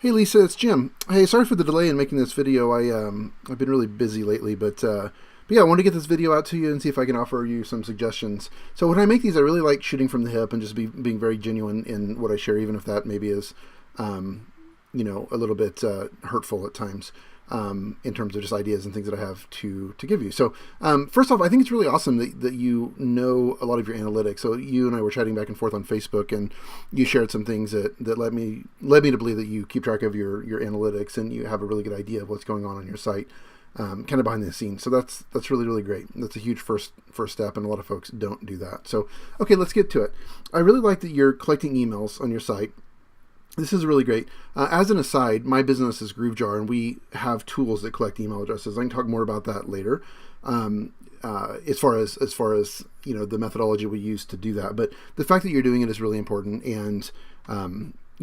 Hey Lisa, it's Jim. Hey, sorry for the delay in making this video. I've been really busy lately, but yeah, I wanted to get this video out to you and see if I can offer you some suggestions. So when I make these, I really like shooting from the hip and just being very genuine in what I share, even if that maybe is, um, a little bit hurtful at times. In terms of just ideas and things that I have to give you. So first off, I think it's really awesome that you know a lot of your analytics. So you and I were chatting back and forth on Facebook, and you shared some things that led me to believe that you keep track of your analytics and you have a really good idea of what's going on your site, kind of behind the scenes. So that's really, really great. That's a huge first step, and a lot of folks don't do that. So okay, let's get to it. I really like that you're collecting emails on your site. This is really great. As an aside, my business is GrooveJar, and we have tools that collect email addresses. I can talk more about that later. As far as the methodology we use to do that, but the fact that you're doing it is really important. And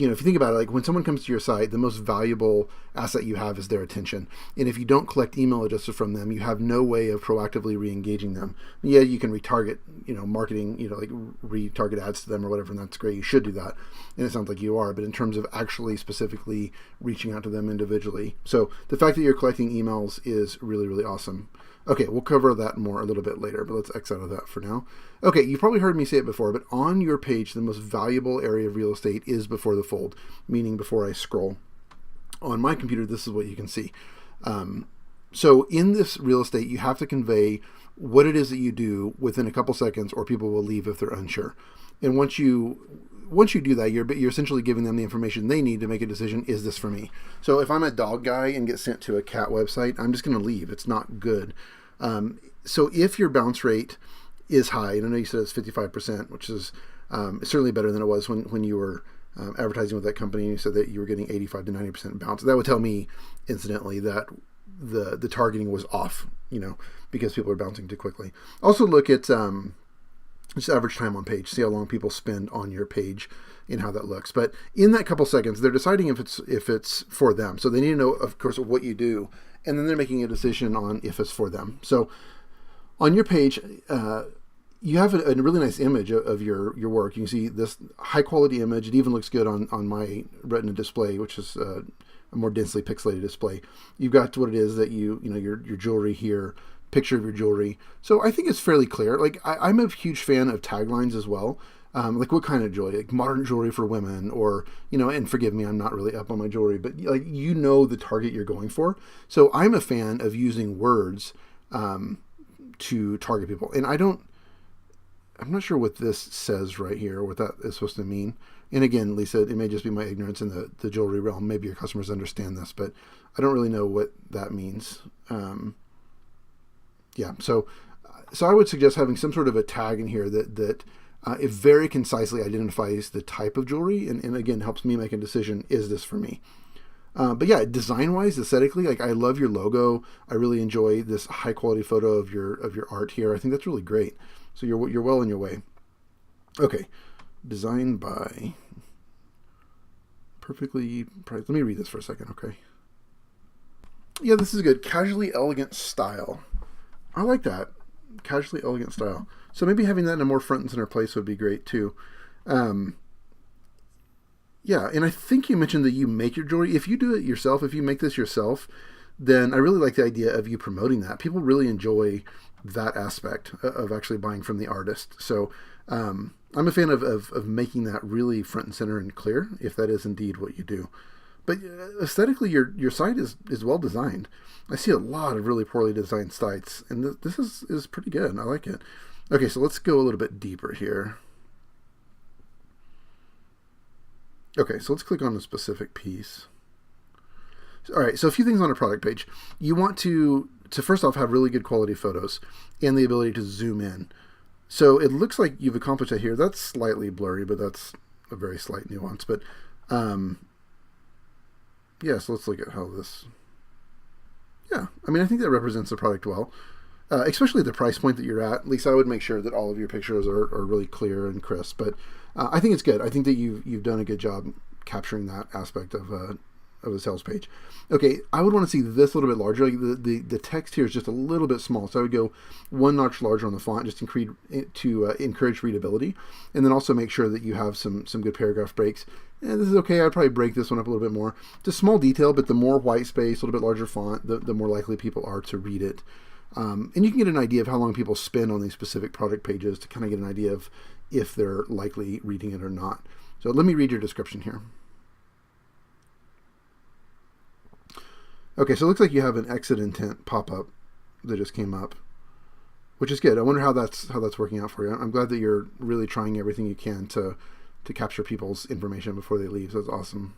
if you think about it, like when someone comes to your site, the most valuable asset you have is their attention. And if you don't collect email addresses from them, you have no way of proactively re-engaging them. Yeah, you can retarget, marketing, like retarget ads to them or whatever, and that's great. You should do that. And it sounds like you are, but in terms of actually specifically reaching out to them individually. So the fact that you're collecting emails is really, really awesome. Okay, we'll cover that more a little bit later, but let's X out of that for now. Okay, you've probably heard me say it before, but on your page, the most valuable area of real estate is before the fold, meaning before I scroll. On my computer, this is what you can see. So in this real estate, you have to convey what it is that you do within a couple seconds, or people will leave if they're unsure. And once you do that, you're essentially giving them the information they need to make a decision. Is this for me? So if I'm a dog guy and get sent to a cat website, I'm just going to leave. It's not good. So if your bounce rate is high, and I know you said it's 55%, which is certainly better than it was when you were advertising with that company, and you said that you were getting 85 to 90% bounce. That would tell me, incidentally, that the targeting was off, because people are bouncing too quickly. Also look at just average time on page. See how long people spend on your page and how that looks. But in that couple seconds, they're deciding if it's for them. So they need to know, of course, what you do, and then they're making a decision on if it's for them. So on your page, you have a really nice image of your work. You can see this high quality image. It even looks good on my Retina display, which is a more densely pixelated display. You've got what it is that your jewelry here, picture of your jewelry. So I think it's fairly clear. Like I'm a huge fan of taglines as well. Like what kind of jewelry? Like modern jewelry for women, or and forgive me, I'm not really up on my jewelry, but like the target you're going for. So I'm a fan of using words to target people. And I'm not sure what this says right here, what that is supposed to mean. And again, Lisa, it may just be my ignorance in the jewelry realm. Maybe your customers understand this, but I don't really know what that means. Yeah, so I would suggest having some sort of a tag in here that it very concisely identifies the type of jewelry, and again helps me make a decision: is this for me? But yeah, design-wise, aesthetically, like I love your logo. I really enjoy this high-quality photo of your art here. I think that's really great. So you're well on your way. Okay, designed by perfectly priced. Let me read this for a second, okay? Yeah, this is good. Casually elegant style. I like that. Casually elegant style. So maybe having that in a more front and center place would be great too. Yeah, and I think you mentioned that you make your jewelry. If you do it yourself, if you make this yourself, then I really like the idea of you promoting that. People really enjoy that aspect of actually buying from the artist. So I'm a fan of making that really front and center and clear, if that is indeed what you do. But aesthetically, your site is well designed. I see a lot of really poorly designed sites, and this is pretty good. I like it. Okay, so let's go a little bit deeper here. Okay, so let's click on a specific piece. All right, so a few things on a product page. You want to first off have really good quality photos and the ability to zoom in. So it looks like you've accomplished that here. That's slightly blurry, but that's a very slight nuance. But yeah, so let's look at how this... Yeah, I mean, I think that represents the product well, especially the price point that you're at. At least I would make sure that all of your pictures are really clear and crisp. But I think it's good. I think that you've done a good job capturing that aspect of of a sales page. Okay, I would want to see this a little bit larger. Like the text here is just a little bit small, so I would go one notch larger on the font, just to encourage readability, and then also make sure that you have some good paragraph breaks. And this is okay. I'd probably break this one up a little bit more. Just small detail, but the more white space, a little bit larger font, the more likely people are to read it. And you can get an idea of how long people spend on these specific product pages to kind of get an idea of if they're likely reading it or not. So let me read your description here. Okay, so it looks like you have an exit intent pop-up that just came up, which is good. I wonder how that's working out for you. I'm glad that you're really trying everything you can to capture people's information before they leave. So that's awesome.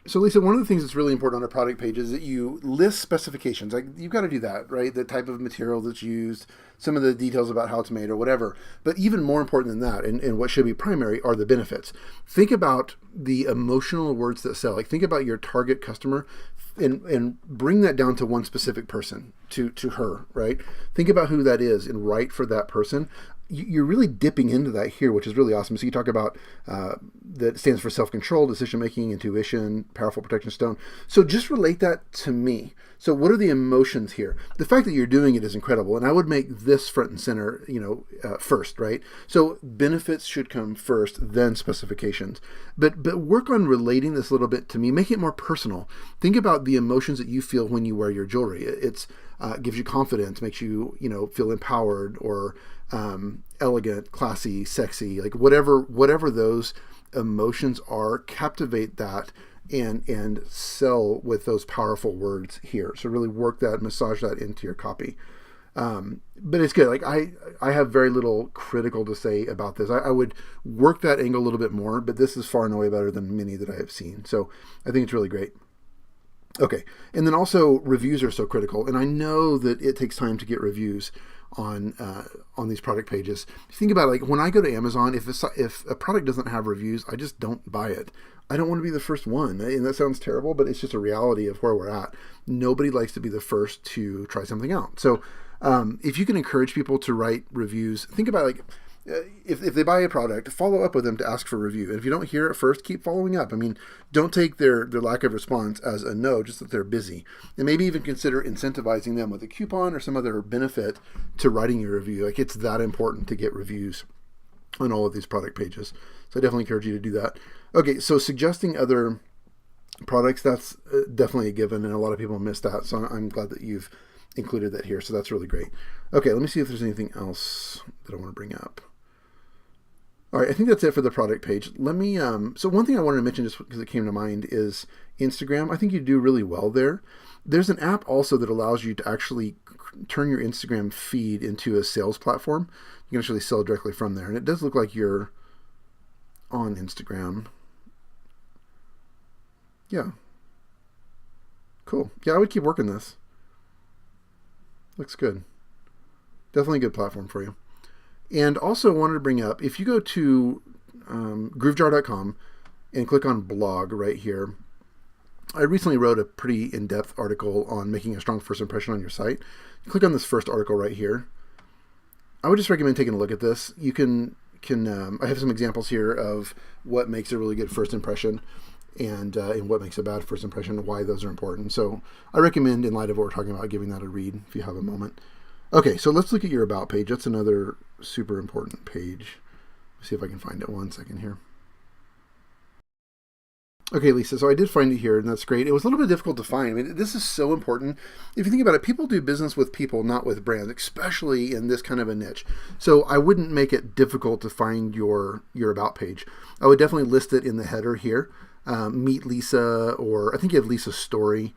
So Lisa, one of the things that's really important on a product page is that you list specifications. Like, you've got to do that, right? The type of material that's used, some of the details about how it's made or whatever. But even more important than that, and what should be primary, are the benefits. Think about the emotional words that sell. Like, think about your target customer and bring that down to one specific person, to her, right? Think about who that is and write for that person. You're really dipping into that here, which is really awesome. So you talk about that stands for self-control, decision-making, intuition, powerful protection stone. So just relate that to me. So what are the emotions here? The fact that you're doing it is incredible. And I would make this front and center, first, right? So benefits should come first, then specifications. But work on relating this a little bit to me. Make it more personal. Think about the emotions that you feel when you wear your jewelry. It's gives you confidence, makes you, feel empowered, or elegant, classy, sexy, like whatever those emotions are, captivate that and sell with those powerful words here. So really work that, massage that into your copy. But it's good. Like, I have very little critical to say about this. I would work that angle a little bit more, but this is far and away better than many that I have seen. So I think it's really great. Okay, and then also reviews are so critical, and I know that it takes time to get reviews on these product pages. Think about it, like when I go to Amazon, if a product doesn't have reviews, I just don't buy it. I don't want to be the first one, and that sounds terrible, but it's just a reality of where we're at. Nobody likes to be the first to try something out. So if you can encourage people to write reviews, think about like, if they buy a product, follow up with them to ask for a review. And if you don't hear it first, keep following up. I mean, don't take their lack of response as a no, just that they're busy. And maybe even consider incentivizing them with a coupon or some other benefit to writing your review. Like, it's that important to get reviews on all of these product pages. So I definitely encourage you to do that. Okay, so suggesting other products, that's definitely a given, and a lot of people miss that. So I'm glad that you've included that here. So that's really great. Okay, let me see if there's anything else that I want to bring up. All right, I think that's it for the product page. Let me, so one thing I wanted to mention just because it came to mind is Instagram. I think you do really well there. There's an app also that allows you to actually turn your Instagram feed into a sales platform. You can actually sell directly from there. And it does look like you're on Instagram. Yeah. Cool. Yeah, I would keep working this. Looks good. Definitely a good platform for you. And also wanted to bring up, if you go to GrooveJar.com and click on blog right here, I recently wrote a pretty in-depth article on making a strong first impression on your site. Click on this first article right here. I would just recommend taking a look at this. You can I have some examples here of what makes a really good first impression and what makes a bad first impression and why those are important. So I recommend, in light of what we're talking about, giving that a read if you have a moment. Okay, so let's look at your About page. That's another super important page. Let's see if I can find it 1 second here. Okay, Lisa, so I did find it here, and that's great. It was a little bit difficult to find. I mean, this is so important. If you think about it, people do business with people, not with brands, especially in this kind of a niche. So I wouldn't make it difficult to find your About page. I would definitely list it in the header here. Meet Lisa, or I think you have Lisa's story.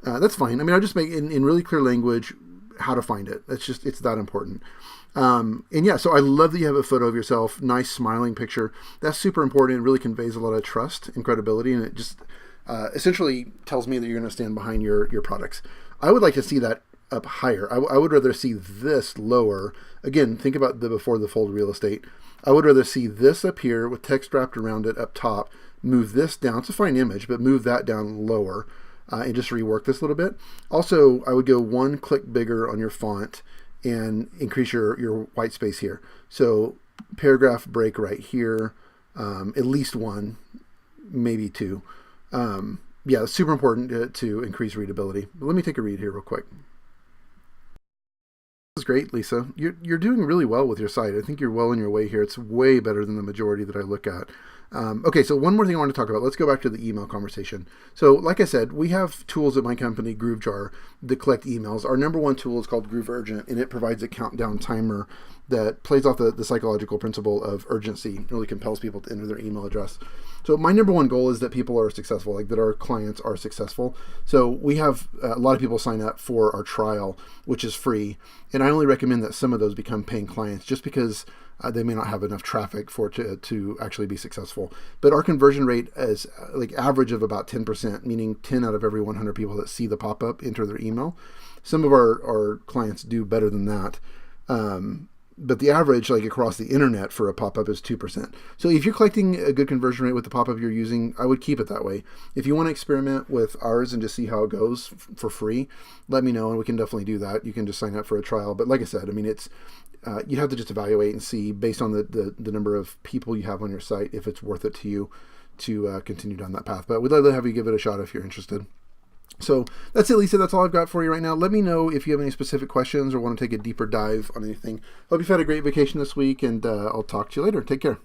That's fine. I mean, I'll just make in really clear language how to find it. It's that important. And yeah, so I love that you have a photo of yourself, nice smiling picture. That's super important. It really conveys a lot of trust and credibility, and it just essentially tells me that you're going to stand behind your products. I would like to see that up higher. I would rather see this lower. Again, think about the before the fold real estate. I would rather see this up here with text wrapped around it up top, move this down. It's a fine image, but move that down lower. And just rework this a little bit. Also, I would go one click bigger on your font and increase your white space here. So paragraph break right here, at least one, maybe two. Yeah, it's super important to increase readability. But let me take a read here real quick. This is great, Lisa. You're doing really well with your site. I think you're well on your way here. It's way better than the majority that I look at. Okay, so one more thing I want to talk about. Let's go back to the email conversation. So like I said, we have tools at my company, GrooveJar, that collect emails. Our number one tool is called Groove Urgent, and it provides a countdown timer that plays off the psychological principle of urgency. It really compels people to enter their email address. So my number one goal is that people are successful, like that our clients are successful. So we have a lot of people sign up for our trial, which is free. And I only recommend that some of those become paying clients just because they may not have enough traffic for it to actually be successful. But our conversion rate is like average of about 10%, meaning 10 out of every 100 people that see the pop-up enter their email. Some of our clients do better than that. But the average, like across the internet for a pop-up, is 2%. So if you're collecting a good conversion rate with the pop-up you're using, I would keep it that way. If you want to experiment with ours and just see how it goes for free, let me know and we can definitely do that. You can just sign up for a trial. But like I said, I mean, it's you have to just evaluate and see based on the number of people you have on your site if it's worth it to you to continue down that path. But we'd love to have you give it a shot if you're interested. So that's it, Lisa. That's all I've got for you right now. Let me know if you have any specific questions or want to take a deeper dive on anything. Hope you've had a great vacation this week, and I'll talk to you later. Take care.